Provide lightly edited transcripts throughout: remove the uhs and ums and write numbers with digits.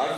8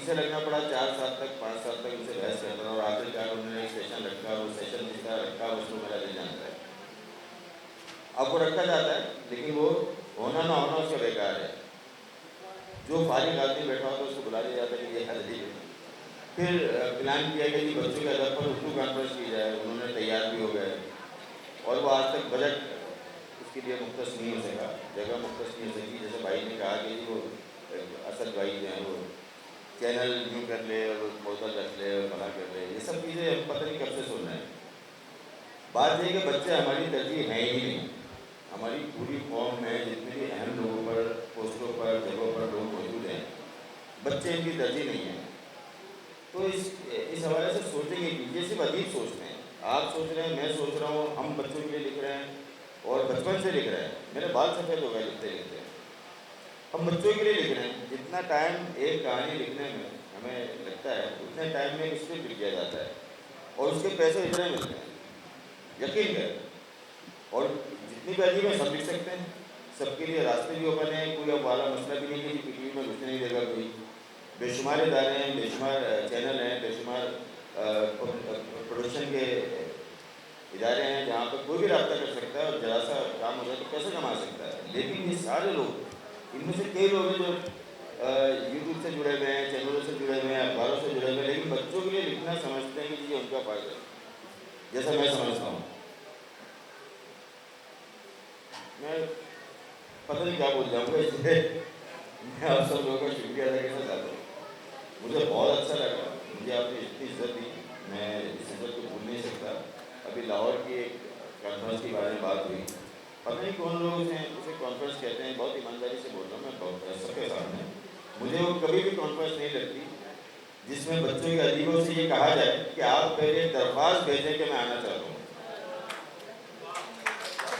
پیچھے لگنا پڑا 4 سال تک 5 سال تک ان سے بحث کرتا رہا، اور آخرکار انہوں نے ایک سیشن رکھا، وہ سیشن جس طرح رکھا اس کو میرا دل جانتا ہے۔ اب وہ رکھا جاتا ہے لیکن وہ ہونا نہ ہونا اس کا بیکار ہے۔ جو فارغ آدمی بیٹھا ہوتا ہے اس کو بلا لیا جاتا ہے کہ یہ حاضری ہے۔ پھر پلان کیا کہ بچوں کے ادب پر اردو کانفرنس کی جائے، انہوں نے تیار بھی ہو گئے، اور وہ آج تک بجٹ اس کے لیے مختص نہیں ہو سکا، جگہ مختص نہیں ہو سکی۔ جیسے بھائی نے کہا کہ وہ اسد بھائی جو ہیں وہ چینل یوں کر لے اور بوتل رکھ لے اور بنا کر لے، یہ سب چیزیں ہم پتہ نہیں کب سے سن رہے ہیں۔ بات یہ کہ بچے ہماری ترجیح ہیں ہی نہیں۔ ہماری پوری قوم میں جتنے بھی اہم لوگوں پر، پوسٹوں پر، جگہوں پر لوگ موجود ہیں، بچے ان کی ترجیح نہیں ہے۔ تو اس حوالے سے سوچیں گے کہ یہ صرف ادیب سوچتے ہیں، آپ سوچ رہے ہیں، میں سوچ رہا ہوں، ہم بچوں کے لیے لکھ رہے ہیں اور بچپن سے لکھ رہے ہیں۔ میرے بال سفید ہو گئے لکھتے لکھتے۔ ہم بچوں کے لیے لکھ رہے ہیں۔ جتنا ٹائم ایک کہانی لکھنے میں ہمیں لگتا ہے اتنے ٹائم میں ایک اسکرپٹ لکھ دیا جاتا ہے، اور اس کے پیسے اتنے ملتے ہیں، یقین کریں۔ اور جتنی بھی ادیب ہیں سب لکھ سکتے ہیں، سب کے لیے راستے بھی اوپن ہیں، کوئی اب والا مسئلہ بھی نہیں کہ پٹوی میں گھسنے نہیں دے گا کوئی۔ بے شمار ادارے ہیں، بے شمار چینل ہیں، بے شمار پروڈکشن کے ادارے ہیں جہاں پر کوئی بھی رابطہ کر سکتا ہے، اور ذرا سا کام ہو جائے تو پیسے کما سکتا ہے۔ لیکن یہ سارے لوگ، ان میں سے کئی لوگ ہیں جو یوٹیوب سے جڑے ہوئے ہیں، چینلوں سے جڑے ہوئے ہیں، اخباروں سے جڑے ہوئے ہیں، لیکن بچوں کے لیے لکھنا سمجھتے ہیں کہ یہ ان کا فائدہ ہے، جیسا میں سمجھتا ہوں۔ میں پتہ نہیں کیا بول جاؤں گا، اس لیے میں آپ سب لوگوں کا شکریہ ادا کرنا چاہتا ہوں۔ مجھے بہت اچھا لگا، مجھے آپ نے اتنی عزت دی، میں اس عزت کو بھول نہیں سکتا۔ ابھی لاہور کی ایک کانفرنس کے بارے میں بات ہوئی، پتہ نہیں کون لوگ ہیں اسے کانفرنس کہتے ہیں، بہت ایمانداری سے بول رہا ہوں میں سب کے سامنے، مجھے وہ کبھی بھی کانفرنس نہیں لگتی جس میں بچوں کے ادیبوں سے یہ کہا جائے کہ آپ پہلے ایک درخواست بھیجیں کہ میں آنا چاہتا ہوں۔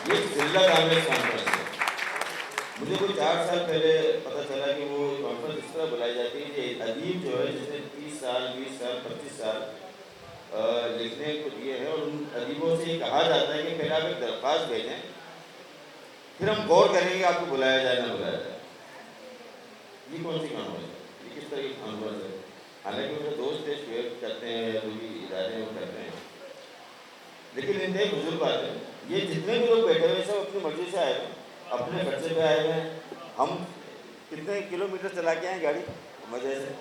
یہ ذلت آمیز کانفرنس ہے۔ مجھے کوئی 4 سال پہلے پتہ چلا کہ وہ کانفرنس اس طرح بلائی جاتی ہے کہ ادیب جو ہے جس نے 30 سال 20 سال 25 سال لکھنے کو دیے ہیں، اور ان ادیبوں سے یہ کہا جاتا ہے کہ پہلے آپ ایک درخواست بھیجیں، پھر ہم غور کریں گے آپ کو بلایا جائے نہ بلایا جائے۔ یہ کون سی کانفرنس ہے؟ یہ کس طرح کی کانفرنس ہے؟ حالانکہ میرے دوست ہے، شعیب کرتے ہیں، جو بھی ادارے ہیں وہ کرتے ہیں، لیکن انتہائی بزرگ بات ہے۔ یہ جتنے بھی لوگ بیٹھے ہوئے سب اپنی مرضی سے آئے ہیں، اپنے خرچے پہ آئے ہیں۔ ہم کتنے کلومیٹر چلا کے آئے گاڑی مزے سے،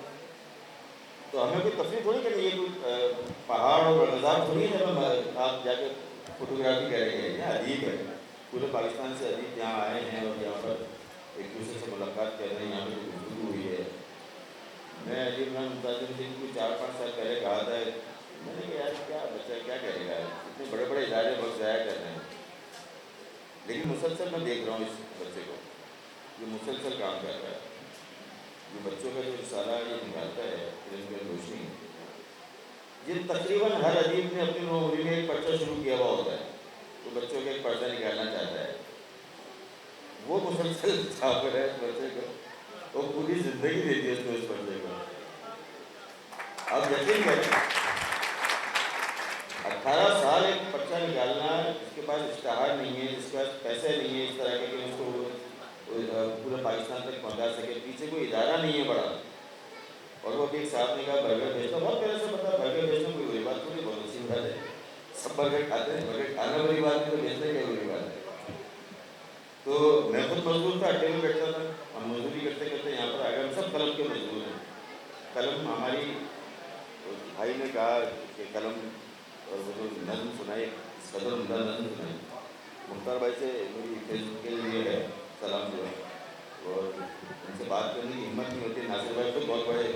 تو ہمیں کوئی تفریح تھوڑی کرنی ہے، کوئی پہاڑ اور مزار تھوڑی ہے جب آپ جا کے فوٹوگرافی کریں گے۔ یہ ادیب ہے، پورے پاکستان سے ادیب یہاں آئے ہیں اور یہاں پر ایک دوسرے سے ملاقات کر رہے ہیں، یہاں پہ گفتگو ہوئی ہے۔ میں علی عمران ممتاز الدین کو 4-5 سال پہلے کہا تھا، میں نے کہا یار کیا بچہ کیا کرے گا، اتنے بڑے بڑے ادارے وقت ضائع کر رہے ہیں، لیکن مسلسل میں دیکھ رہا ہوں اس بچے کو، یہ مسلسل کام کر رہا ہے۔ یہ بچوں کا جو رسالہ یہ نکالتا ہے علم کی روشنی، یہ تقریباً ہر ادیب نے اپنی عمری میں ایک پرچہ شروع کیا ہوا ہوتا ہے، تو بچوں کا ایک پردہ نکالنا چاہتا ہے، وہ مسلسل چھاپ رہا ہے اس بچے کو، اور پوری زندگی دیتی ہے اس کو، اس بچے کو۔ آپ یقین کریں 18 سال ایک پرچہ نکالنا، جس کے پاس اشتہار نہیں ہے، جس کے پاس پیسے نہیں ہے اس طرح کے کہ اس کو پورے پاکستان تک پہنچا سکے، پیچھے کوئی ادارہ نہیں ہے بڑا، اور وہ بھی ایک صاحب نے کہا برگر بھیجنا، بہت پہلے سے پتا برگر بھیجنا کوئی بری بات تھوڑی، بہت اچھی بات ہے، سب برگر کھاتے ہیں، برگر کھانا بری بات ہے تو بھیجنا کیا بری بات ہے۔ تو میں خود مزدور تھا، اڈے میں بیٹھتا تھا، ہم مزدوری کرتے کرتے یہاں پر آ گئے، ہم سب قلم کے مزدور ہیں۔ قلم ہماری بھائی نے کہا کہ قلم، اور وہ جو نظم سنائی، اس قدر عمدہ نظم سنائی، مختار بھائی سے میری فیس بک کے لیے ہے سلام جو ہے، اور ان سے بات کرنے کی ہمت نہیں ہوتی۔ ناصر بھائی تو بہت بڑے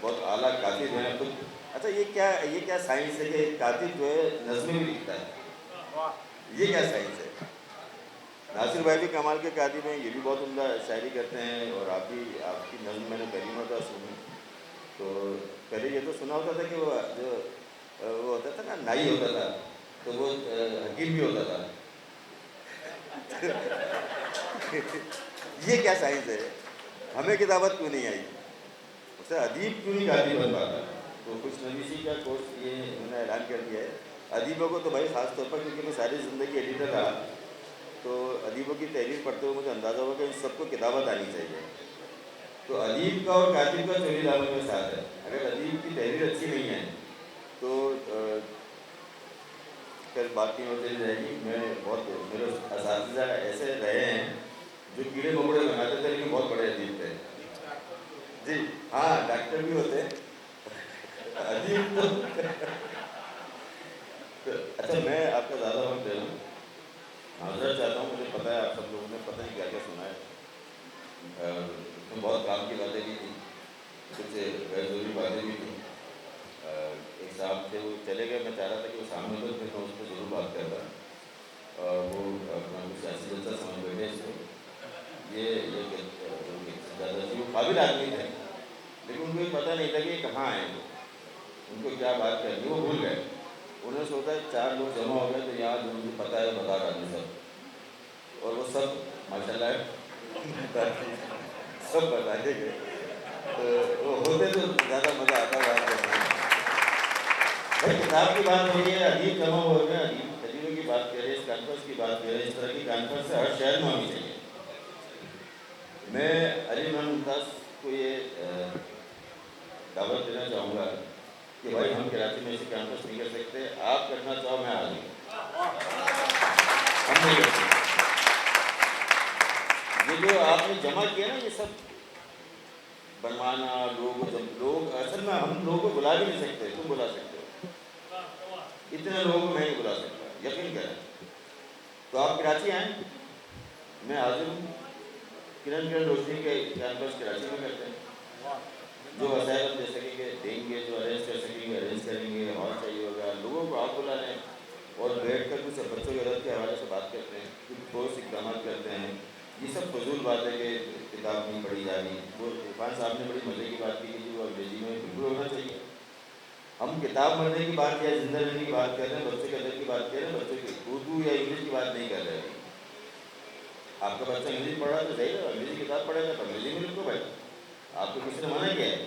بہت اعلیٰ کاتب ہیں خود۔ اچھا یہ کیا سائنس ہے کہ کاتب جو ہے نظمیں بھی لکھتا ہے، یہ کیا سائنس ہے؟ ناصر بھائی بھی کمال کے کاتب ہیں، یہ بھی بہت عمدہ شاعری کرتے ہیں، اور آپ کی نظم میں نے پہلی مرتبہ سنی۔ تو پہلے یہ تو سنا ہوتا تھا کہ وہ جو وہ ہوتا تھا نا، نائی ہوتا تھا تو وہ حکیم بھی ہوتا تھا۔ یہ کیا سائنس ہے؟ ہمیں کتابت کیوں نہیں آئی؟ اسے ادیب کیوں نہیں کاتب بن پاتا؟ تو خوش نویسی کا کورس یہ انہوں نے اعلان کر دیا ہے ادیبوں کو، تو بھائی خاص طور پر کیونکہ میں ساری زندگی ایڈیٹر رہا، تو ادیبوں کی تحریر پڑھتے ہوئے مجھے اندازہ ہوا کہ ان سب کو کتابت آنی چاہیے۔ تو ادیب کا اور کاتب کا چوری دامن میں ساتھ ہے. اگر ادیب کی تحریر اچھی نہیں ہے تو پھر بات نہیں ہوتی رہے گی. میں بہت میرے اساتذہ ایسے رہے ہیں جو کیڑے مکوڑے بناتے تھے لیکن بہت بڑے ادیب تھے. جی ہاں, ڈاکٹر بھی ہوتے ادیب تو اچھا میں آپ کا زیادہ وقت دے رہا ہوں, معذرت چاہتا ہوں. مجھے پتہ ہے آپ سب لوگوں نے پتہ نہیں کیا کیا سنا ہے. اس میں بہت کام کی باتیں بھی تھیں, کچھ غیر ضروری باتیں بھی تھیں. ایک صاحب تھے وہ چلے گئے, میں چاہ رہا تھا کہ وہ سامنے تو پھر میں اس پہ ضرور بات کرتا. وہ اپنا کچھ سیاسی جلسہ سمجھ بیٹھے اس کو. یہ زیادہ وہ قابل آدمی تھے لیکن ان کو یہ پتہ نہیں تھا کہ یہ کہاں آئے. ان کو کیا بات کرنی وہ بھول گئے. انہوں نے سوچا 4 لوگ جمع ہو گئے تو یہاں جو مجھے پتہ ہے بتا رہا ہوں سب, اور وہ سب ماشاء اللہ سب بتا دیں گے. وہ ہوتے تو زیادہ مزہ آتا بات کرنے میں. بھائی کتاب کی بات ہو رہی ہے, ادیب جمع ہو گئے, ادیبوں کی بات کر رہے ہیں, اس کانفرنس کی بات کر رہے ہیں. اس طرح کی کانفرنس ہر شہر میں ہونی چاہیے. میں علی محمد ممتاز کو یہ دعوت دینا چاہوں گا کہ بھائی ہم کراچی میں ایسی کانفرنس نہیں کر سکتے, آپ کرنا چاہو میں آ جاؤں. ہم نہیں کر سکتے. یہ جو آپ نے جمع کیا نا یہ سب بنوانا, لوگ اصل میں ہم لوگوں کو بلا بھی نہیں سکتے, تم بلا سکتے ہو. اتنے لوگوں کو میں نہیں بلا سکتا, یقین کریں. تو آپ کراچی آئیں, میں حاضر ہوں. کرن روشنی کے کیمپس کراچی میں کرتے ہیں. جو وسائل ہم دے سکیں گے دیں گے, جو ارینج کر سکیں گے ارینج کریں گے. ہال چاہیے ہوگا, لوگوں کو آپ بلا لیں اور بیٹھ کر کچھ بچوں کے رد کے حوالے سے بات کرتے ہیں, کچھ ٹھوس اقدامات کرتے ہیں. یہ سب فضول بات ہے کہ کتاب نہیں پڑھی جا رہی. وہ عرفان صاحب نے بڑی مزے کی بات کی کہ وہ انگریزی میں بالکل ہونا چاہیے. ہم کتاب پڑھنے کی بات یا زندہ رہنے کی بات کر رہے ہیں, بچے کے ادب کی بات کر رہے ہیں, بچوں کی اردو یا انگلش کی بات نہیں کر رہے ہیں. آپ کا بچہ انگلش پڑھ رہا ہے تو صحیح ہے, انگریزی کتاب پڑھے گا تو انگریزی میں لکھو بھائی. آپ کو کسی نے منع کیا ہے؟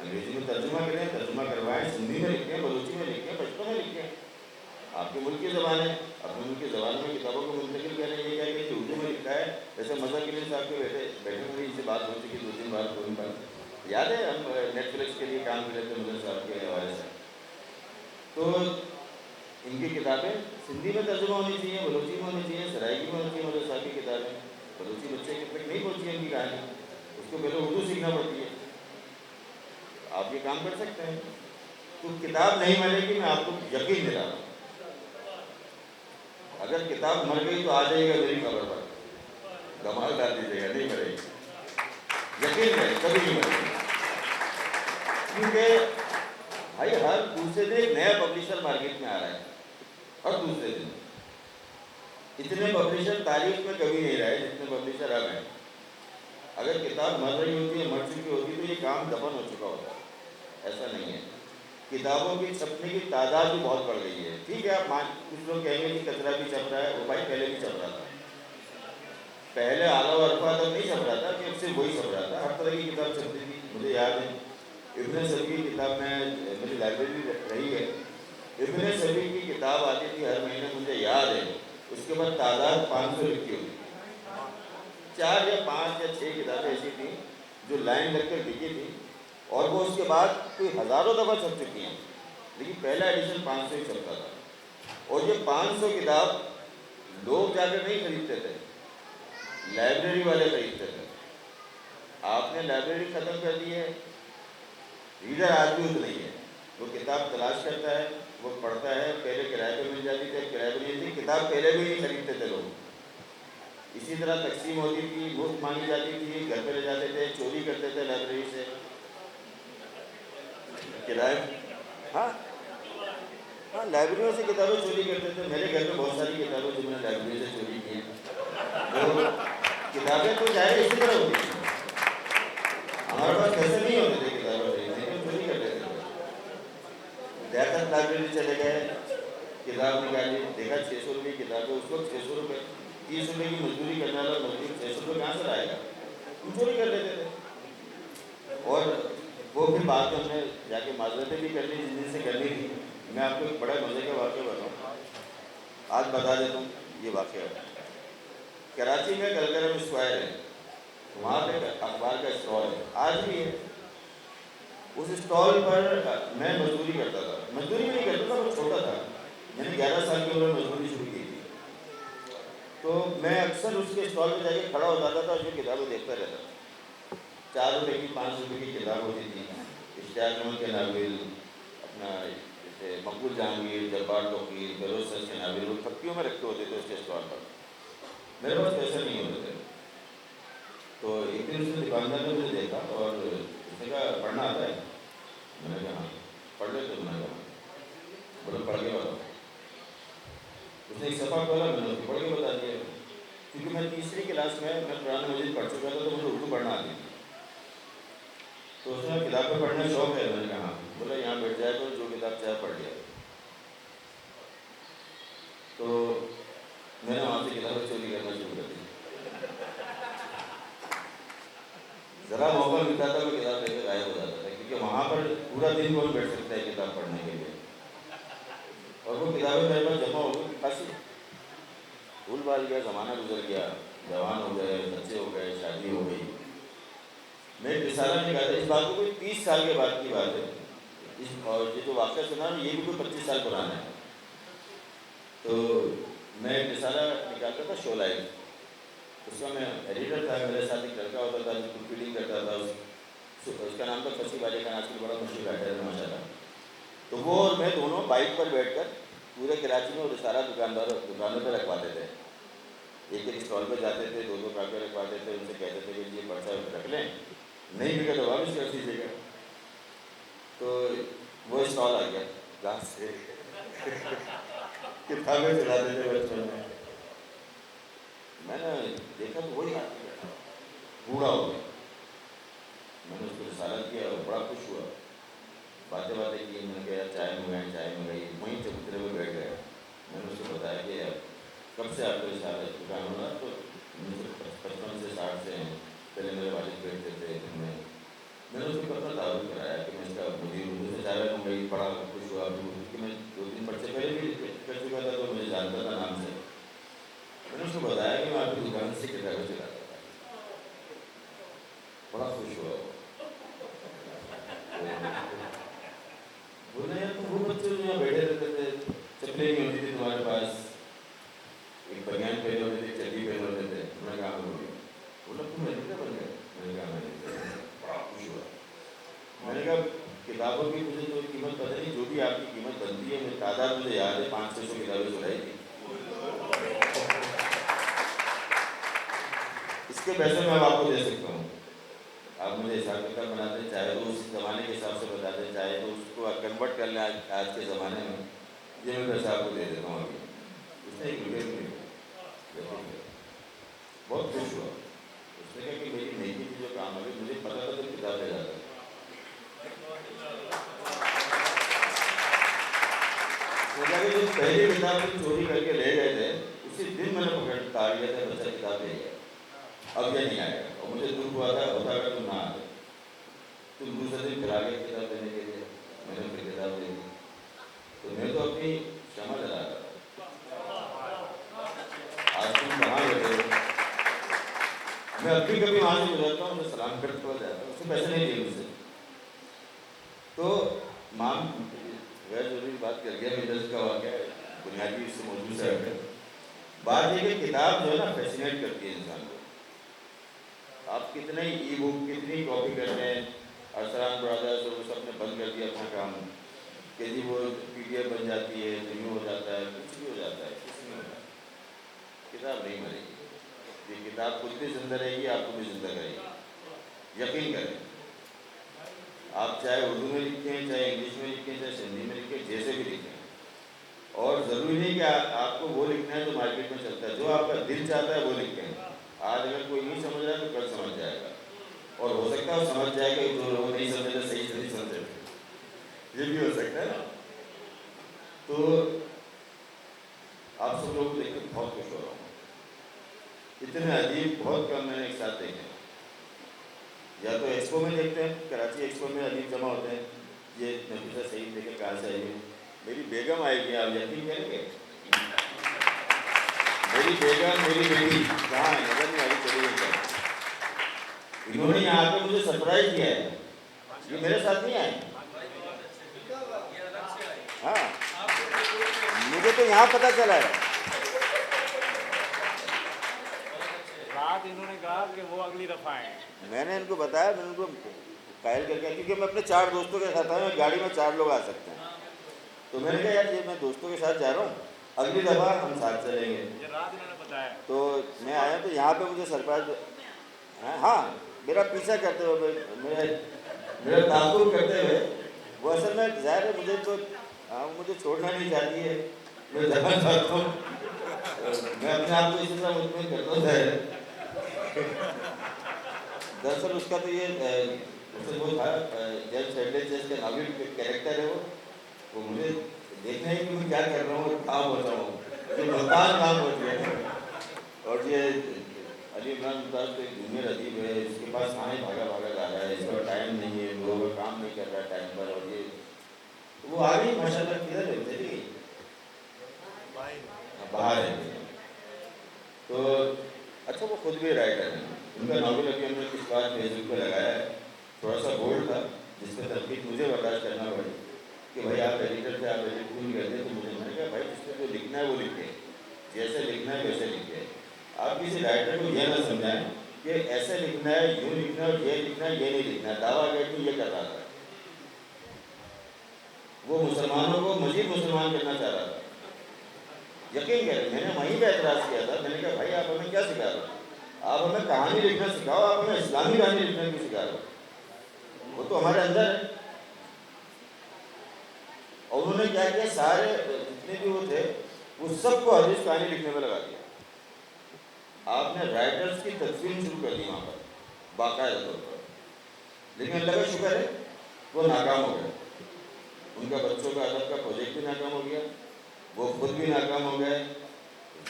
انگریزی میں ترجمہ کریں, ترجمہ کروائیں, سندھی میں لکھیں, بلوچی میں لکھیں, پشتو میں لکھیں. آپ کے ملک کی زبان ہے, اپنے ملک کی زبان میں کتابوں کو منتقل کریں. یہ کیا کہ اردو میں لکھا ہے. جیسے مزہ کے لیے صاحب کے بیٹھے ہوئے ان سے بات ہو چکی 2-3 بار 2 بار. یاد ہے ہم نیٹ فلکس کے لیے کام کر رہے تھے مدر صاحب کے حوالے سے. تو ان کی کتابیں سندھی میں ترجمہ ہونی چاہیے, بلوچی میں ہونی چاہیے, سرائکی میں ہونی چاہیے. مدر صاحب کی کتابیں بلوچی بچے کے تک نہیں پہنچی ہے ان کی کہانی, اس کو پہلے اردو سیکھنا پڑتی ہے. آپ یہ کام کر سکتے ہیں. تو کتاب نہیں ملے گی, میں آپ کو یقین دلا رہا ہوں. اگر کتاب مر گئی تو آ جائے گا میری خبر پر, دھمال ڈال دیجیے گا, نہیں مرے گی. یقین ہے کبھی نہیں مرے گی. کیونکہ بھائی ہر دوسرے دن ایک نیا پبلشر مارکیٹ میں آ رہا ہے, ہر دوسرے دن. اتنے پبلشر تاریخ میں کبھی نہیں رہے جتنے پبلشر اب ہیں. اگر کتاب مر رہی ہوتی ہے, مر چکی ہوتی تو یہ کام دفن ہو چکا ہوتا. ایسا نہیں ہے. کتابوں کی چھپنے کی تعداد بھی بہت بڑھ گئی ہے. ٹھیک ہے, آپ کچھ لوگ کہیں گے کہ کچرا بھی چھپ رہا ہے, وہ بھائی پہلے بھی چھپ رہا تھا. پہلے اعلیٰ و عرفہ تک نہیں چھپ رہا تھا, کہ اب سے وہی چھپ رہا تھا. ہر طرح کی کتاب چھپتی تھی. مجھے یاد ہے ابن صفی کی کتاب میں میری لائبریری رہی ہے. ابن صفی کی کتاب آتی تھی ہر مہینے, مجھے یاد ہے. اس کے بعد تعداد 500 لکھی ہوتی. 4 یا 5 یا 6 کتابیں ایسی تھیں جو لائن لگ کر لکھی تھی, اور وہ اس کے بعد کوئی ہزاروں دفعہ چھپ چکی ہیں, لیکن پہلا ایڈیشن 500 ہی چھپتا تھا. اور یہ 500 کتاب لوگ جا کر نہیں خریدتے تھے, لائبریری والے خریدتے تھے. آپ نے لائبریری ختم کر دی ہے, ریڈر آدمی تو نہیں ہے. وہ کتاب تلاش کرتا ہے, وہ پڑھتا ہے. پہلے کرائے پہ مل جاتی تھی, کرائے پہ نہیں تھی. کتاب پہلے بھی نہیں خریدتے تھے لوگ. اسی طرح تقسیم ہوتی تھی, مفت مانگی جاتی تھی, گھر پہ لے جاتے تھے, چوری کرتے تھے لائبریری سے. کرائے ہاں لائبریریوں سے کتابیں چوری کرتے تھے. میرے گھر میں بہت ساری کتابیں جو میں نے لائبریری سے چوری کی ہیں. تو کتابیں تو ظاہر اسی طرح ہوتی تھیں. ہمارے پاس پیسے نہیں ہوتے تھے کتابیں خریدنے کے, چوری کر لیتے تھے. دیہات لائبریری چلے گئے, کتاب نکالی, دیکھا 600 روپئے کی کتاب ہے. اس وقت 600 روپئے, 30 روپئے کی مزدوری کرنے والا مزدور 600 روپئے کہاں سے لائے گا؟ ہم چوری کر لیتے تھے. اور وہ پھر بعد میں ہم نے جا کے معذرتیں بھی کر لی جن دن سے کرنی تھی. میں آپ کو ایک بڑا مزے کا واقعہ بتاؤں, آج بتا دیتا ہوں. یہ واقعہ کراچی میں کلکرم اسکوائر ہے, وہاں پہ اخبار کا اسٹال ہے، آج بھی ہے. اس اسٹال پر میں مزدوری کرتا تھا، مزدوری بھی نہیں کرتا تھا، وہ چھوٹا تھا، میں نے 11 سال کی عمر میں مزدوری شروع کی تھی. تو میں اکثر اس کے اسٹال پہ جا کے کھڑا ہو جاتا تھا اور جو کتابیں دیکھتا رہتا تھا. 4 روپے کی 5 روپے کی کتاب ہوتی تھی، اشتیاق احمد کے ناول، اپنا جیسے مقبول جہانگیر، جبار توقیر، فیروز سر کے ناول، وہ تھپکیوں میں رکھتے ہوتے تھے اس کے اسٹال پر. میرے پاس پیسے نہیں ہوتے تھے. تو ایک دن اس نے دکاندار نے مجھے دیکھا اور اس نے کہا پڑھنا آتا ہے؟ میں نے کہا ہاں. پڑھ لیتے ہو؟ میں نے کہا بولے پڑھ کے بتاؤ. اس نے ایک صفحہ کھولا، میں نے اس کو پڑھ کے بتا دیا. کیونکہ میں 3ری کلاس میں قرآن مجید پڑھ چکا تھا تو مجھے اردو پڑھنا آتی تھی. تو اس نے کتابیں پڑھنے کا شوق ہے؟ میں نے کہا ہاں. بولا یہاں بیٹھ جائے تو جو کتاب چاہے پڑھ لیا. تو میں نے وہاں سے کتابیں چوری کرنا شروع کر دی. ذرا موقع ملتا تھا میں کتاب لے کے غائب ہو جاتا تھا، کیونکہ وہاں پر پورا دن کون بیٹھ سکتا ہے کتاب پڑھنے کے لیے. اور وہ کتابیں میرے پاس جمع ہو گئی خاصی. بھول بھال گیا، زمانہ گزر گیا، جوان ہو گئے، بچے ہو گئے، شادی ہو گئی. میں ایک رسالہ نکالا تھا، اس بات کو کوئی 30 سال کے بعد کی بات ہے. اور یہ جو واقعہ سنا یہ بھی کوئی 25 سال پرانا ہے. تو میں ایک رسالہ نکالتا تھا شو لائف. اس کا میں ایڈیٹر تھا، میرے ساتھ ایک لڑکا ہوتا تھا جو فیڈنگ کرتا تھا. اس کا نام تھا فصیح والی خان، آج کل بڑا مشہور رائٹر ہے ماشاء اللہ. تو وہ اور میں دونوں بائک پر بیٹھ کر پورے کراچی میں وہ رسالہ دکانوں پہ رکھواتے تھے. ایک ایک اسٹال پہ جاتے تھے، 2 کاپیاں رکھواتے تھے، ان سے کہتے تھے کہ یہ پرچہ رکھ لیں، نہیں بکے تو واپس کر دیجیے گا. تو وہ اسٹال آ گیا کلاس سے کتابیں چلاتے تھے بچپن میں. میں نے دیکھا تو وہی آدمی بیٹھا بوڑھا ہو گیا. میں نے اس کو رسالہ کیا اور بڑا خوش ہوا. باتیں کی، میں نے کہا چائے منگائی. وہیں چبوترے میں بیٹھ گئے. میں نے اس کو بتایا کہ کب سے آپ کو رسالہ دکان ہو رہا؟ تو 55 سے 60 سے ہیں. پہلے میرے والد بیٹھتے تھے میں نے اس کو اپنا تعارف کرایا کہ میں اس کا مدیر ہوں. سے چائے منگائی، بڑا خوش ہوا کہ میں 2-3 پرچے پہلے بھی کر چکا تھا تو مجھے جانتا تھا نام سے. میں نے اس کو بتایا کہ میں آپ کی دکان سے کتابیں چلاتا تھا. بڑا خوش ہوا. بولے یار تم وہ بچے جو یہاں بیٹھے رہتے تھے، چپلیں نہیں ہوتی تھی تمہارے پاس، ایک بنیان پہنے ہوتے تھے، چڈی پہنے ہوتے تھے. میں نے کہا بولا تم ایڈیٹر بن گئے؟ میں نے کہا میں. بڑا خوش ہوا. میں نے کہا کتابوں کی مجھے تو قیمت پتہ نہیں، جو بھی آپ کی قیمت بنتی ہے، میری تعداد مجھے یاد ہے، 500-600 کتابیں چلائی تھی. اس کے پیسے میں آپ کو دے سکتا ہوں. آپ مجھے حساب کتاب بنا دیں، چاہے تو اس زمانے کے حساب سے بتا دیں، چاہے تو اس کو کنورٹ کر لیں آج کے زمانے میں. یہ میں پیسہ آپ کو دے دیتا ہوں ابھی. اس نے ایک روپے بھی نہیں. بہت خوش ہوا. اس نے کہا کہ میری نیکی کی جو کام ہے مجھے پتا تھا تو کتاب لے جاتا. جو پہلی کتاب چوری کر کے لے گئے تھے اسی دن میں نے پکڑ تاڑ لیا تھا، بچہ کتاب لے گیا، اب یہ نہیں آئے گا. اور مجھے دکھ ہوا تھا، ہوتا اگر تم نہ آتے. تم دوسرے دن پھر آگے کتاب دینے کے لیے میں نے پھر کتاب دے دی. تو میں تو اپنی شمع جلا رہا تھا. آج تم کہاں بیٹھے ہو؟ میں اب بھی کبھی وہاں سے گزرتا ہوں، میں سلام کرتے ہوا جاتا ہوں. اس نے پیسے نہیں دیے مجھ سے. تو مام غیر ضروری بات کر گیا، میرے کا واقعہ ہے بنیادی اس سے موضوع سے ہٹ ہے. بات یہ کہ کتاب جو ہے نا فیسینیٹ کرتی ہے انسان کو. آپ کتنے ای بک کتنی کاپی کرتے ہیں. ارسلان برادرز وہ سب نے بند کر دیا اپنا کام کہ جی وہ PDF بن جاتی ہے، ریویو ہو جاتا ہے، کچھ بھی ہو جاتا ہے. کچھ نہیں ہوتا. کتاب نہیں مرے گی. یہ کتاب خود بھی زندہ رہے گی، آپ کو بھی زندہ کرے گی. یقین کریں. آپ چاہے اردو میں لکھیں، چاہے انگلش میں لکھیں، چاہے ہندی میں لکھیں، جیسے بھی لکھیں. اور ضروری نہیں کہ آپ کو وہ لکھنا ہے جو مارکیٹ میں چلتا ہے. جو آپ کا دل چاہتا ہے وہ لکھیں. آج اگر کوئی نہیں سمجھ رہا ہے تو کل سمجھ جائے گا. اور ہو سکتا ہے سمجھ جائے گا جو لوگ نہیں سمجھ رہے صحیح سے نہیں سمجھے. یہ بھی ہو سکتا ہے. تو آپ سب لوگ دیکھ کر بہت خوش ہو رہا ہوں. اتنے عجیب بہت کم میں نے ایک ساتھ دیکھے. یا تو ایکسپو میں دیکھتے ہیں، کراچی ایکسپو میں عجیب جمع ہوتے ہیں. یہ نفیسہ صحیح دیکھے کہاں سے آئی ہے. میری بیگم آئے گی، آپ یقین کریں گے. میری بیگم، میری بیٹی کہاں ہے؟ نظر نہیں آئی. چلی گئی. انہوں نے یہاں پہ مجھے سرپرائز کیا ہے, یہ میرے ساتھ نہیں آئے. ہاں مجھے تو یہاں پتہ چلا ہے. رات انہوں نے کہا کہ وہ اگلی دفعہ آئیں. میں نے ان کو بتایا, میں نے ان کو قائل کر کے, کیونکہ میں اپنے 4 دوستوں کے ساتھ آیا ہوں, گاڑی میں 4 لوگ آ سکتے ہیں. تو میں نے کہا یار یہ میں دوستوں کے ساتھ جا رہا ہوں, اگلی دفعہ ہم ساتھ چلیں گے. یہ رات انہوں نے بتایا. تو میں آیا تو یہاں پہ مجھے سرپرائز, ہاں میرا پیچھا کرتے ہوئے, میرا تعاقب کرتے ہوئے, وہ اصل میں ظاہر ہے مجھے تو مجھے چھوڑنا نہیں چاہتی ہے, میں جانا چاہتا ہوں, میں اپنے آپ کو اسی طرح مطمئن کرتا ہوں. ظاہر ہے دراصل اس کا تو یہ وہ تھا, جیمس ہیڈلے چیس کا ناول کیریکٹر ہے, وہ مجھے دیکھنا ہے کہ میں کیا کر رہا ہوں, کام ہوتا ہوں, جو ملتان کام ہوتی ہے. اور یہ علی عمران ممتاز تو ایک جونیئر ادیب ہے, اس کے پاس کھانے بھاگا بھاگا جا رہا ہے, اس کا ٹائم نہیں ہے, وہ کام نہیں کر رہا ٹائم پر. اور یہ وہ آ گئی ماشاء اللہ, کدھر ہے, چلی گئی باہر ہے. تو اچھا وہ خود بھی رائٹر ہیں, ان کا ناول ابھی ہم نے کچھ بار فیس بک پہ لگایا ہے, تھوڑا سا بولڈ تھا, جس کا تنقید مجھے برداشت کرنا پڑی کہ بھائی آپ ایڈیٹر تھے, آپ ایڈٹ کیوں نہیں کرتے. تو مجھے میں نے کہا بھائی جس کو جو لکھنا ہے وہ لکھے, جیسے لکھنا ہے ویسے لکھے. آپ کسی رائٹر کو یہ نہ سمجھائیں کہ ایسے لکھنا ہے, یوں لکھنا ہے, اور یہ لکھنا ہے, یہ نہیں لکھنا ہے. دعویٰ کر کے یہ کر رہا تھا, وہ مسلمانوں کو مزید مسلمان کرنا چاہ رہا تھا. یقین کریں میں نے وہیں پہ اعتراض کیا تھا. میں نے کہا بھائی آپ ہمیں کیا سکھا رہے ہو, آپ ہمیں کہانی لکھنا سکھاؤ, آپ ہمیں اسلامی کہانی لکھنا کیوں سکھا رہے ہو, وہ تو ہمارے اندر ہے. اور انہوں نے کیا کیا, سارے جتنے بھی وہ تھے وہ سب کو حدیث کہانی لکھنے میں لگا دیا. آپ نے رائٹرز کی تدفین شروع کر دی وہاں پر باقاعدہ طور پر. لیکن اللہ کا شکر ہے وہ ناکام ہو گئے. ان کا بچوں کا ادب کا پروجیکٹ بھی ناکام ہو گیا, وہ خود بھی ناکام ہو گئے,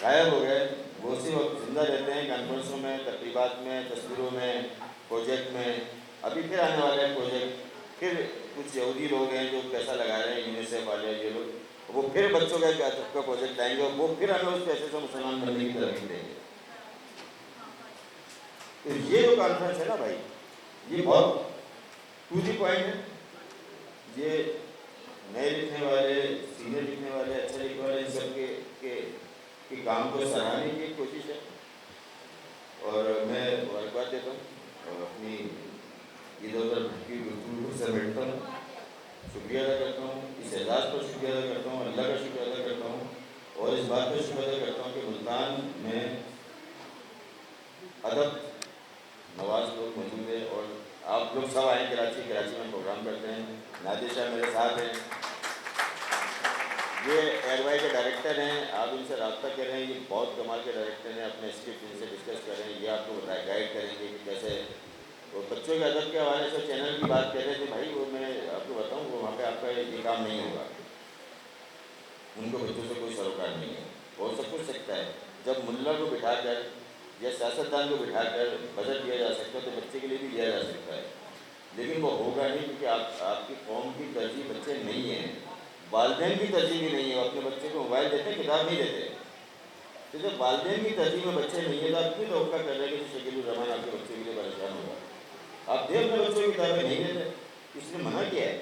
غائب ہو گئے. وہ اسی وقت زندہ رہتے ہیں کانفرنسوں میں, تقریبات میں, تصویروں میں, پروجیکٹ میں. ابھی پھر آنے والا ہے پروجیکٹ, پھر کچھ یہودی لوگ ہیں جو پیسہ لگا رہے ہیں, یونیسیف والے, یہ لوگ, وہ پھر بچوں کا ادب کا پروجیکٹ لائیں گے, اور وہ پھر ہمیں اس پیسے سے مسلمان بننے کی ترغیب دیں گے. تو یہ جو کانفرنس ہے نا بھائی, یہ بہت ٹو دی پوائنٹ ہے. یہ نئے لکھنے والے, سینئر لکھنے والے, اچھے لکھنے والے, ان سب کے کام کو سراہنے کی کوشش ہے. اور میں مبارکباد دیتا ہوں, اور اپنی ادھر ادھر کی گفتگو سے بیٹھتا ہوں, شکریہ ادا کرتا ہوں, اس اعزاز پر شکریہ ادا کرتا ہوں, اللہ کا شکر ادا کرتا ہوں, اور اس بات پر شکر ادا کرتا ہوں کہ ملتان میں ادب نواز لوگ موجود ہیں. اور آپ لوگ سب آئیں کراچی میں پروگرام کرتے ہیں. نادر شاہ میرے ساتھ ہیں, یہ ایئر وائی کے ڈائریکٹر ہیں, آپ ان سے رابطہ کریں, یہ بہت کمال کے ڈائریکٹر ہیں. اپنے اسکرپٹ ان سے ڈسکس کریں, یہ آپ کو بتائیں, گائیڈ کریں گے کہ کیسے. وہ بچوں کے ادب کے حوالے سے چینل کی بات کر رہے تھے بھائی, وہ میں آپ کو بتاؤں وہ وہاں پہ آپ کا یہ کام نہیں ہوگا. ان کو بچوں سے کوئی سروکار نہیں ہے. اور سب کچھ سکتا ہے, جب ملا کو بٹھا کر یا سیاستدان کو بٹھا کر بجٹ دیا جا سکتا ہے تو بچے کے لیے بھی دیا جا سکتا ہے. لیکن وہ ہوگا نہیں, کیونکہ آپ کی قوم کی ترجیح بچے نہیں ہیں, والدین کی ترجیح بھی نہیں ہے. اپنے بچے کو موبائل دیتے ہیں, کتاب نہیں دیتے. تو جب والدین کی ترجیح میں بچے نہیں ہیں تو آپ کیوں توقع کر رہے ہیں کہ شکیل الرحمان آپ کے بچے کے لیے پریشان ہوگا. آپ دیکھ اپنے بچوں کی کتابیں نہیں دیتے, اس نے منع کیا ہے,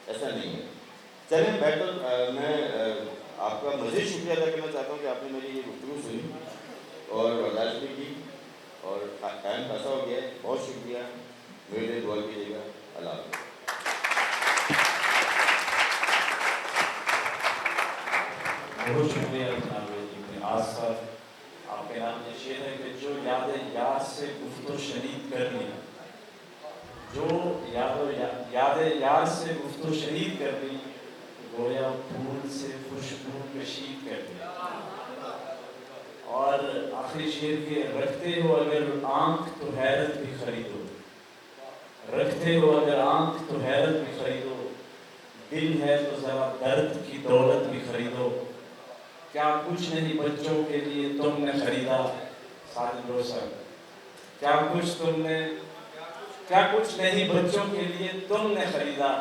ایسا نہیں ہے. چلیں بیٹر, میں آپ کا مزید شکریہ ادا کرنا چاہتا ہوں کہ آپ نے میری یہ گفتگو سنی اور برداشت بھی کی, اور ٹائم خاصا ہو گیا ہے. بہت شکریہ, میرے لیے دعا کیجیے گا. اللہ حافظ. بہت شکریہ جناب جی. آج سر آپ کے نام یہ شعر ہے کہ جو یاد یار سے گفت و شنید کر لی, جو یاد یار سے گفت و شنید کر لی, گویا پھول سے خوشبو کشید کر لی. اور آخری شعر کے رکھتے ہو اگر آنکھ تو حیرت بھی خریدو, رکھتے ہو اگر آنکھ تو حیرت بھی خریدو, دل ہے تو ذرا درد کی دولت بھی خریدو. کیا کچھ نہیں بچوں کے لیے تم نے خریدا, ساجد روشن, کیا کچھ نہیں بچوں کے لیے تم نے خریدا,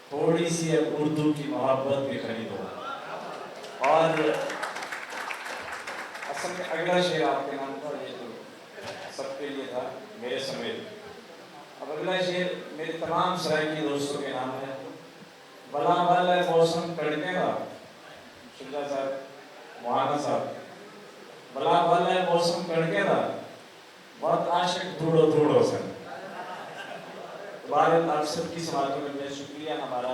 تھوڑی سی اردو کی محبت بھی خریدو. اور اصل میں اگلا شعر آپ کے نام پر, یہ جو سب کے لیے تھا میرے سمیت. اب اگلا شعر میرے تمام سرائکی دوستوں کے نام ہے. بلا بلا موسم کڑکے گا. شجاع صاحب, مولانا صاحب, بلا بلا موسم کڑکے گا, بہت عاشق دھوڑو دھوڑو سن. بہرحال آپ سب کی سماعتوں میں شکریہ. ہمارا